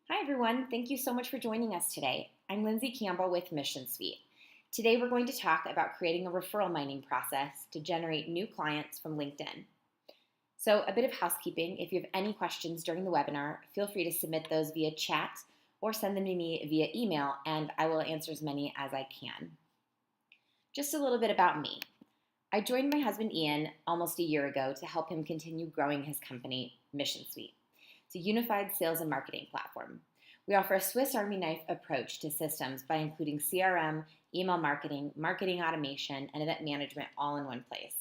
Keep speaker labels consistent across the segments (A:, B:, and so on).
A: Hi, everyone. Thank you so much for joining us today. I'm Lindsey Campbell with Mission Suite. Today, we're going to talk about creating a referral mining process to generate new clients from LinkedIn. So, a bit of housekeeping. If you have any questions during the webinar, feel free to submit those via chat or send them to me via email, and I will answer as many as I can. Just a little bit about me. I joined my husband Ian almost a year ago to help him continue growing his company, Mission Suite. It's a unified sales and marketing platform. We offer a Swiss Army knife approach to systems by including CRM, email marketing, marketing automation, and event management all in one place.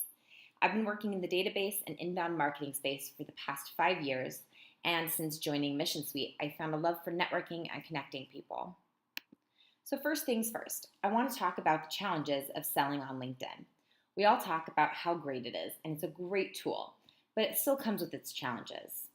A: I've been working in the database and inbound marketing space for the past 5 years, and since joining Mission Suite, I found a love for networking and connecting people. So first things first, I want to talk about the challenges of selling on LinkedIn. We all talk about how great it is, and it's a great tool, but it still comes with its challenges.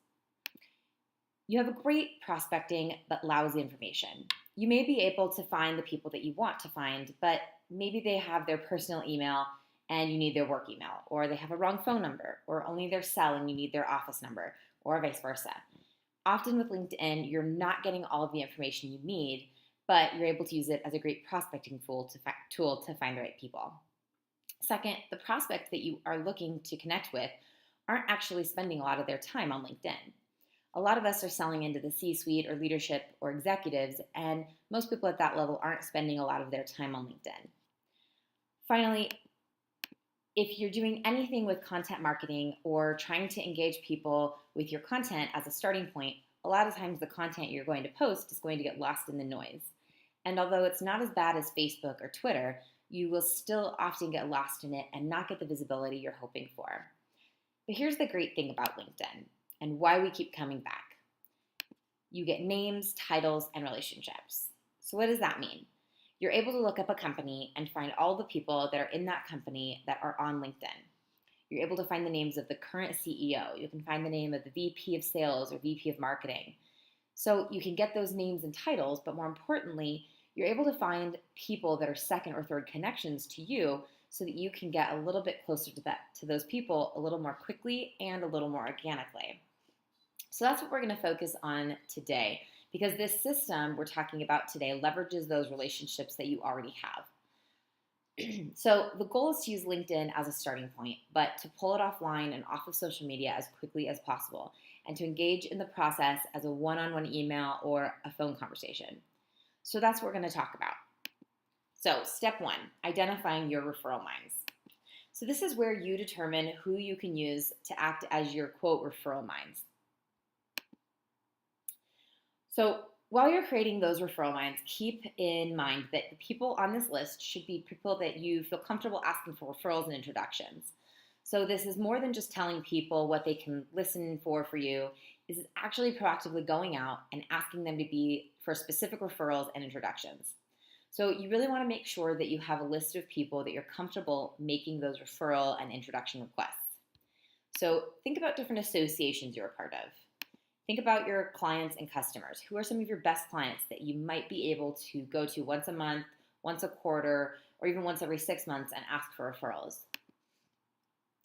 A: You have a great prospecting but lousy information. You may be able to find the people that you want to find, but maybe they have their personal email and you need their work email, or they have a wrong phone number, or only their cell and you need their office number, or vice versa. Often with LinkedIn, you're not getting all of the information you need, but you're able to use it as a great prospecting tool to find the right people. Second, the prospects that you are looking to connect with aren't actually spending a lot of their time on LinkedIn. A lot of us are selling into the C-suite or leadership or executives, and most people at that level aren't spending a lot of their time on LinkedIn. Finally, if you're doing anything with content marketing or trying to engage people with your content as a starting point, a lot of times the content you're going to post is going to get lost in the noise. And although it's not as bad as Facebook or Twitter, you will still often get lost in it and not get the visibility you're hoping for. But here's the great thing about LinkedIn and why we keep coming back. You get names, titles, and relationships. So what does that mean? You're able to look up a company and find all the people that are in that company that are on LinkedIn. You're able to find the names of the current CEO. You can find the name of the VP of sales or VP of marketing. So you can get those names and titles, but more importantly, you're able to find people that are second or third connections to you so that you can get a little bit closer to those people a little more quickly and a little more organically. So that's what we're going to focus on today, because this system we're talking about today leverages those relationships that you already have. So the goal is to use LinkedIn as a starting point, but to pull it offline and off of social media as quickly as possible, and to engage in the process as a one-on-one email or a phone conversation. So that's what we're going to talk about. So step 1, identifying your referral mines. So this is where you determine who you can use to act as your, quote, referral mines. So while you're creating those referral mines, keep in mind that the people on this list should be people that you feel comfortable asking for referrals and introductions. So this is more than just telling people what they can listen for you. This is actually proactively going out and asking them to be for specific referrals and introductions. So you really want to make sure that you have a list of people that you're comfortable making those referral and introduction requests. So think about different associations you're a part of. Think about your clients and customers. Who are some of your best clients that you might be able to go to once a month, once a quarter, or even once every 6 months and ask for referrals?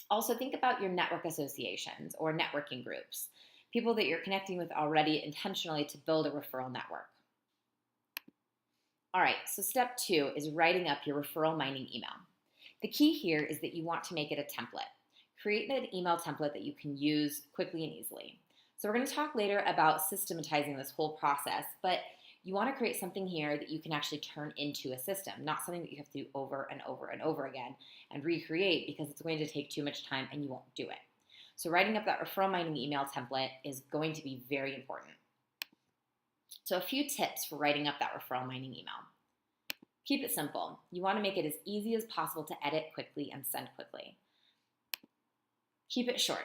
A: Also, think about your network associations or networking groups, people that you're connecting with already intentionally to build a referral network. All right, so step 2 is writing up your referral mining email. The key here is that you want to make it a template. Create an email template that you can use quickly and easily. So we're going to talk later about systematizing this whole process, but you want to create something here that you can actually turn into a system, not something that you have to do over and over and over again and recreate, because it's going to take too much time and you won't do it. So writing up that referral mining email template is going to be very important. So a few tips for writing up that referral mining email. Keep it simple. You want to make it as easy as possible to edit quickly and send quickly. Keep it short.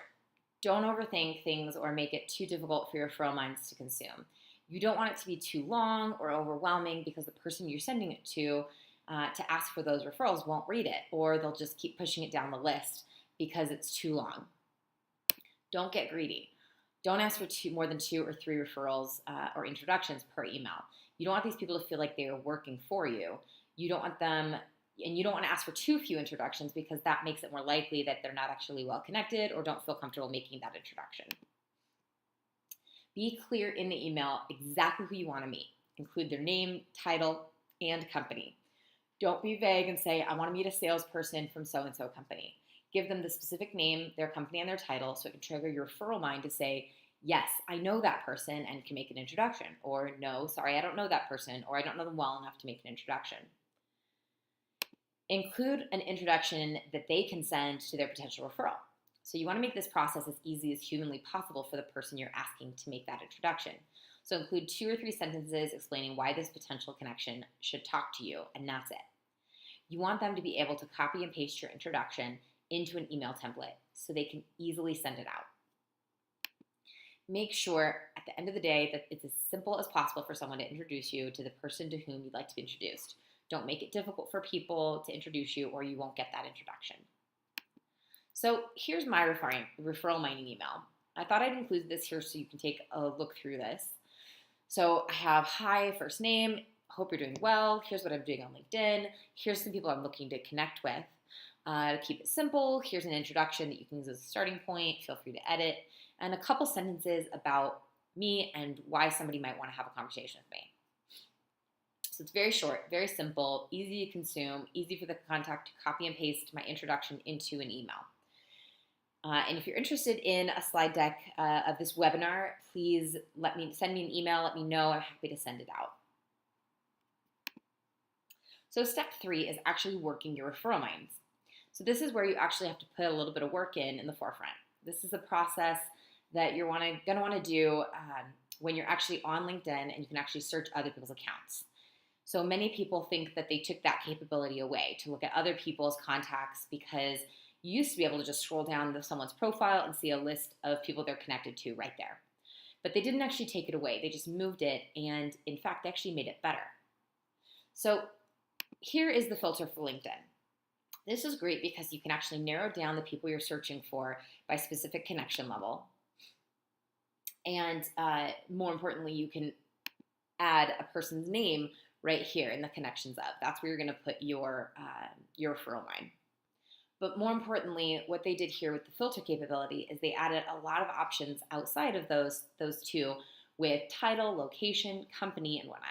A: Don't overthink things or make it too difficult for your referral mines to consume. You don't want it to be too long or overwhelming, because the person you're sending it to ask for those referrals won't read it, or they'll just keep pushing it down the list because it's too long. Don't get greedy. Don't ask for more than 2 or 3 referrals or introductions per email. You don't want these people to feel like they are working for you. You don't want them And you don't want to ask for too few introductions, because that makes it more likely that they're not actually well connected or don't feel comfortable making that introduction. Be clear in the email exactly who you want to meet. Include their name, title, and company. Don't be vague and say, I want to meet a salesperson from so-and-so company. Give them the specific name, their company, and their title so it can trigger your referral mind to say, yes, I know that person and can make an introduction. Or no, sorry, I don't know that person, or I don't know them well enough to make an introduction. Include an introduction that they can send to their potential referral. So you want to make this process as easy as humanly possible for the person you're asking to make that introduction. So include 2 or 3 sentences explaining why this potential connection should talk to you, and that's it. You want them to be able to copy and paste your introduction into an email template so they can easily send it out. Make sure at the end of the day that it's as simple as possible for someone to introduce you to the person to whom you'd like to be introduced. Don't make it difficult for people to introduce you or you won't get that introduction. So here's my referral mining email. I thought I'd include this here so you can take a look through this. So I have, hi, first name, hope you're doing well. Here's what I'm doing on LinkedIn. Here's some people I'm looking to connect with. To keep it simple, here's an introduction that you can use as a starting point. Feel free to edit. And a couple sentences about me and why somebody might want to have a conversation with me. So it's very short, very simple, easy to consume, easy for the contact to copy and paste my introduction into an email. And if you're interested in a slide deck of this webinar, please send me an email, let me know. I'm happy to send it out. So step 3 is actually working your referral minds. So this is where you actually have to put a little bit of work in the forefront. This is a process that you're going to want to do when you're actually on LinkedIn and you can actually search other people's accounts. So many people think that they took that capability away to look at other people's contacts because you used to be able to just scroll down to someone's profile and see a list of people they're connected to right there. But they didn't actually take it away. They just moved it, and in fact, they actually made it better. So here is the filter for LinkedIn. This is great because you can actually narrow down the people you're searching for by specific connection level. And more importantly, you can add a person's name right here in the connections of. That's where you're going to put your referral mine. But more importantly, what they did here with the filter capability is they added a lot of options outside of those 2 with title, location, company, and whatnot.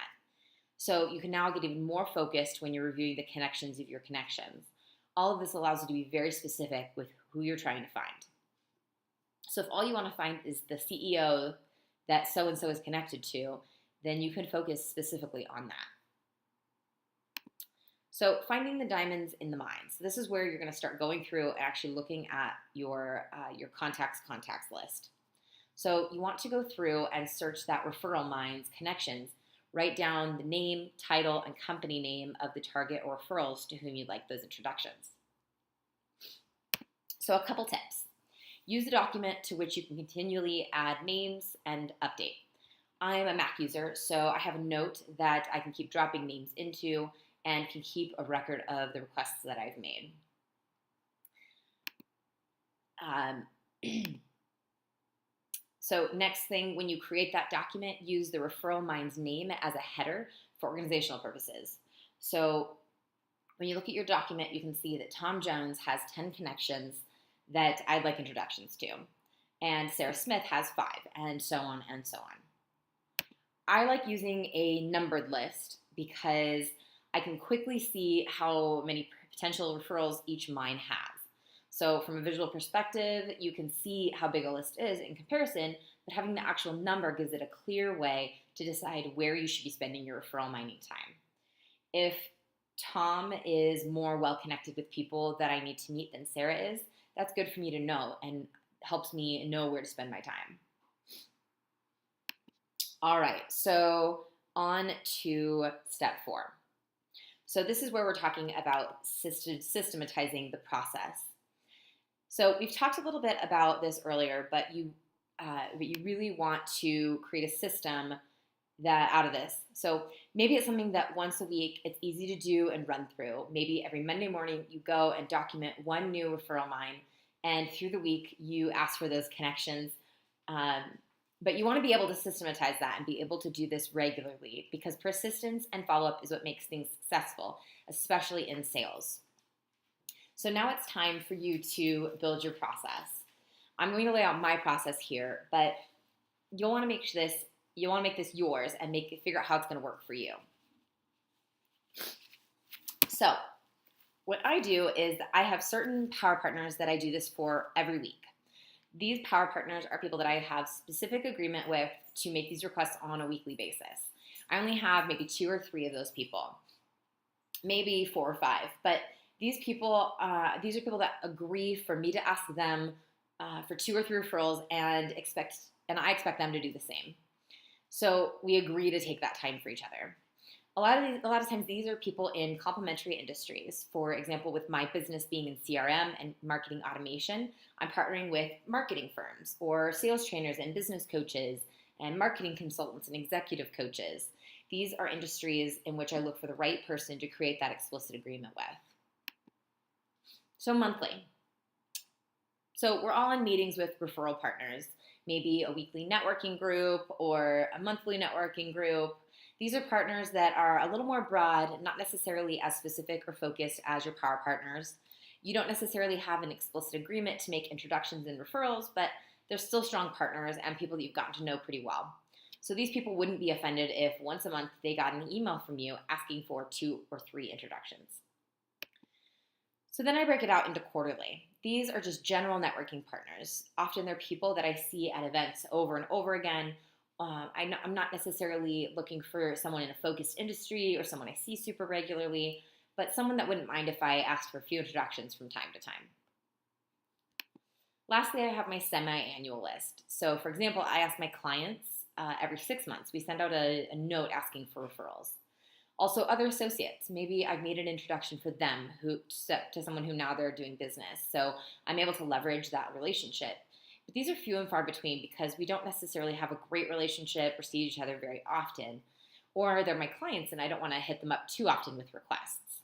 A: So you can now get even more focused when you're reviewing the connections of your connections. All of this allows you to be very specific with who you're trying to find. So if all you want to find is the CEO that so-and-so is connected to, then you can focus specifically on that. So finding the diamonds in the mine. So this is where you're going to start going through and actually looking at your contacts list. So you want to go through and search that referral mine's connections. Write down the name, title, and company name of the target or referrals to whom you'd like those introductions. So a couple tips. Use a document to which you can continually add names and update. I'm a Mac user, so I have a note that I can keep dropping names into and can keep a record of the requests that I've made. So next thing, when you create that document, use the referral mine's name as a header for organizational purposes. So when you look at your document, you can see that Tom Jones has 10 connections that I'd like introductions to, and Sarah Smith has 5, and so on and so on. I like using a numbered list because I can quickly see how many potential referrals each mine has. So from a visual perspective, you can see how big a list is in comparison, but having the actual number gives it a clear way to decide where you should be spending your referral mining time. If Tom is more well-connected with people that I need to meet than Sarah is, that's good for me to know and helps me know where to spend my time. All right, so on to step 4. So this is where we're talking about systematizing the process. So we've talked a little bit about this earlier, but you really want to create a system out of this. So maybe it's something that once a week it's easy to do and run through. Maybe every Monday morning you go and document one new referral mine, and through the week you ask for those connections. But you want to be able to systematize that and be able to do this regularly because persistence and follow-up is what makes things successful, especially in sales. So now it's time for you to build your process. I'm going to lay out my process here, but you'll want to make this yours and figure out how it's going to work for you. So what I do is I have certain power partners that I do this for every week. These power partners are people that I have specific agreement with to make these requests on a weekly basis. I only have maybe 2 or 3 of those people, maybe 4 or 5, but these are people that agree for me to ask them for 2 or 3 referrals, and I expect them to do the same. So we agree to take that time for each other. A lot of times these are people in complementary industries. For example, with my business being in CRM and marketing automation, I'm partnering with marketing firms or sales trainers and business coaches and marketing consultants and executive coaches. These are industries in which I look for the right person to create that explicit agreement with. So monthly. So we're all in meetings with referral partners, maybe a weekly networking group or a monthly networking group. These are partners that are a little more broad, not necessarily as specific or focused as your power partners. You don't necessarily have an explicit agreement to make introductions and referrals, but they're still strong partners and people that you've gotten to know pretty well. So these people wouldn't be offended if once a month they got an email from you asking for 2 or 3 introductions. So then I break it out into quarterly. These are just general networking partners. Often they're people that I see at events over and over again. I'm not necessarily looking for someone in a focused industry or someone I see super regularly, but someone that wouldn't mind if I asked for a few introductions from time to time. Lastly, I have my semi-annual list. So for example, I ask my clients every 6 months. We send out a note asking for referrals. Also, other associates. Maybe I've made an introduction for them to someone who now they're doing business. So I'm able to leverage that relationship. But these are few and far between because we don't necessarily have a great relationship or see each other very often. Or they're my clients and I don't want to hit them up too often with requests.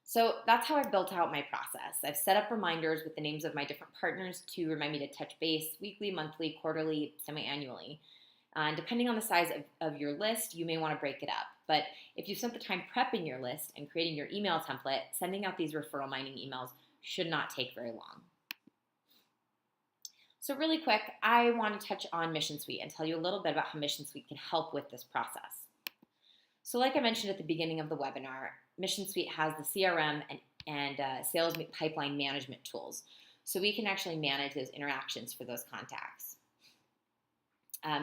A: So that's how I've built out my process. I've set up reminders with the names of my different partners to remind me to touch base weekly, monthly, quarterly, semi-annually. And depending on the size of your list, you may want to break it up. But if you spent the time prepping your list and creating your email template, sending out these referral mining emails should not take very long. So really quick, I want to touch on Mission Suite and tell you a little bit about how Mission Suite can help with this process. So like I mentioned at the beginning of the webinar, Mission Suite has the CRM and sales pipeline management tools. So we can actually manage those interactions for those contacts.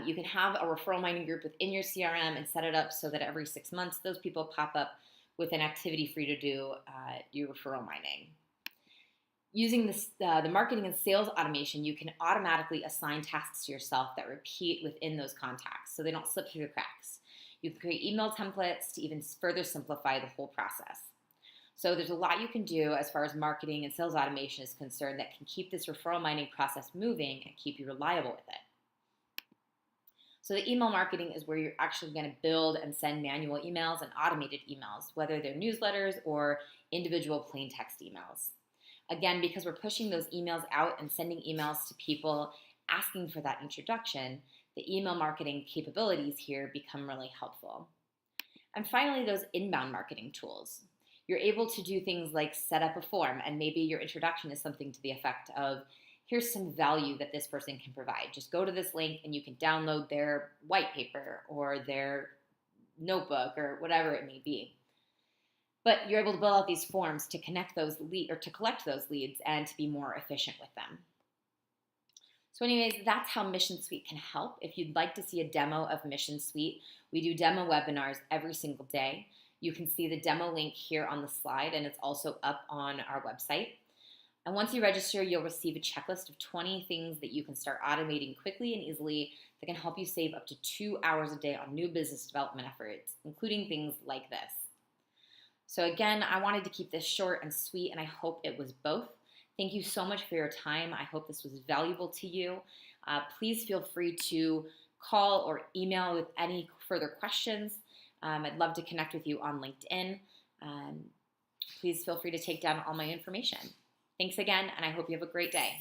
A: You can have a referral mining group within your CRM and set it up so that every 6 months those people pop up with an activity for you to do your referral mining. Using the marketing and sales automation, you can automatically assign tasks to yourself that repeat within those contacts so they don't slip through the cracks. You can create email templates to even further simplify the whole process. So there's a lot you can do as far as marketing and sales automation is concerned that can keep this referral mining process moving and keep you reliable with it. So the email marketing is where you're actually going to build and send manual emails and automated emails, whether they're newsletters or individual plain text emails. Again, because we're pushing those emails out and sending emails to people asking for that introduction, the email marketing capabilities here become really helpful. And finally, those inbound marketing tools. You're able to do things like set up a form, and maybe your introduction is something to the effect of, here's some value that this person can provide. Just go to this link and you can download their white paper or their notebook or whatever it may be. But you're able to build out these forms to connect those to collect those leads and to be more efficient with them. So anyways, that's how Mission Suite can help. If you'd like to see a demo of Mission Suite, we do demo webinars every single day. You can see the demo link here on the slide, and it's also up on our website. And once you register, you'll receive a checklist of 20 things that you can start automating quickly and easily that can help you save up to 2 hours a day on new business development efforts, including things like this. So again, I wanted to keep this short and sweet, and I hope it was both. Thank you so much for your time. I hope this was valuable to you. Please feel free to call or email with any further questions. I'd love to connect with you on LinkedIn. Please feel free to take down all my information. Thanks again, and I hope you have a great day.